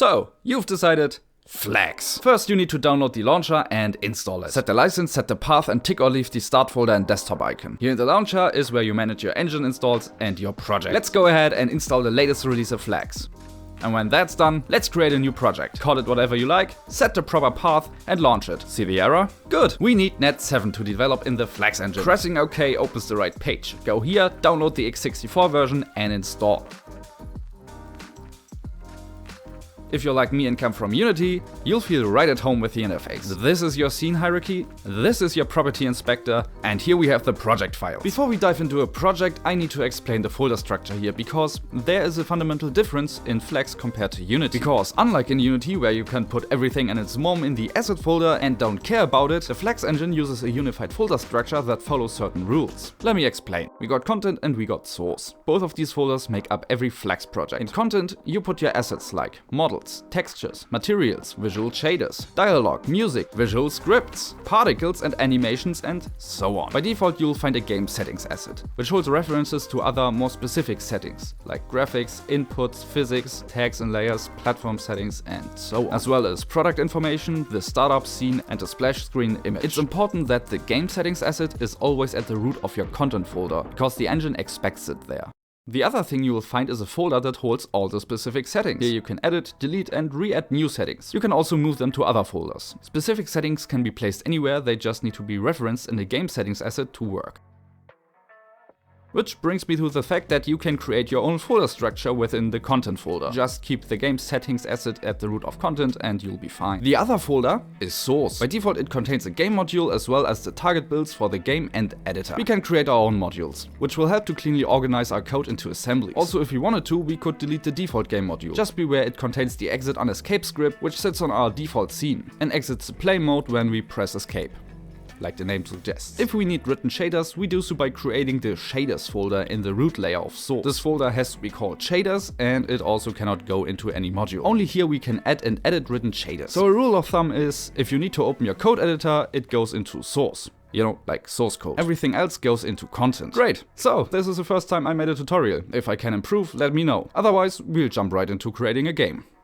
So, you've decided Flax. First you need to download the launcher and install it. Set the license, set the path and tick or leave the start folder and desktop icon. Here in the launcher is where you manage your engine installs and your project. Let's go ahead and install the latest release of Flax. And when that's done, let's create a new project. Call it whatever you like, set the proper path and launch it. See the error? Good. We need Net 7 to develop in the Flax engine. Pressing OK opens the right page. Go here, download the x64 version and install. If you're like me and come from Unity, you'll feel right at home with the interface. This is your scene hierarchy, this is your property inspector, and here we have the project files. Before we dive into a project, I need to explain the folder structure here, because there is a fundamental difference in Flax compared to Unity. Because unlike in Unity, where you can put everything and its mom in the asset folder and don't care about it, the Flax engine uses a unified folder structure that follows certain rules. Let me explain. We got content and we got source. Both of these folders make up every Flax project. In content, you put your assets like models, textures, materials, visual shaders, dialogue, music, visual scripts, particles and animations, and so on. By default, you'll find a game settings asset, which holds references to other more specific settings, like graphics, inputs, physics, tags and layers, platform settings, and so on. As well as product information, the startup scene, and a splash screen image. It's important that the game settings asset is always at the root of your content folder, because the engine expects it there. The other thing you will find is a folder that holds all the specific settings. Here you can edit, delete and re-add new settings. You can also move them to other folders. Specific settings can be placed anywhere, they just need to be referenced in the game settings asset to work. Which brings me to the fact that you can create your own folder structure within the content folder. Just keep the game settings asset at the root of content and you'll be fine. The other folder is source. By default it contains a game module as well as the target builds for the game and editor. We can create our own modules, which will help to cleanly organize our code into assemblies. Also, if we wanted to, we could delete the default game module. Just beware it contains the exit on escape script, which sits on our default scene and exits the play mode when we press escape, like the name suggests. If we need written shaders, we do so by creating the shaders folder in the root layer of source. This folder has to be called shaders and it also cannot go into any module. Only here we can add and edit written shaders. So a rule of thumb is, if you need to open your code editor, it goes into source. You know, like source code. Everything else goes into content. Great! So, this is the first time I made a tutorial. If I can improve, let me know. Otherwise, we'll jump right into creating a game.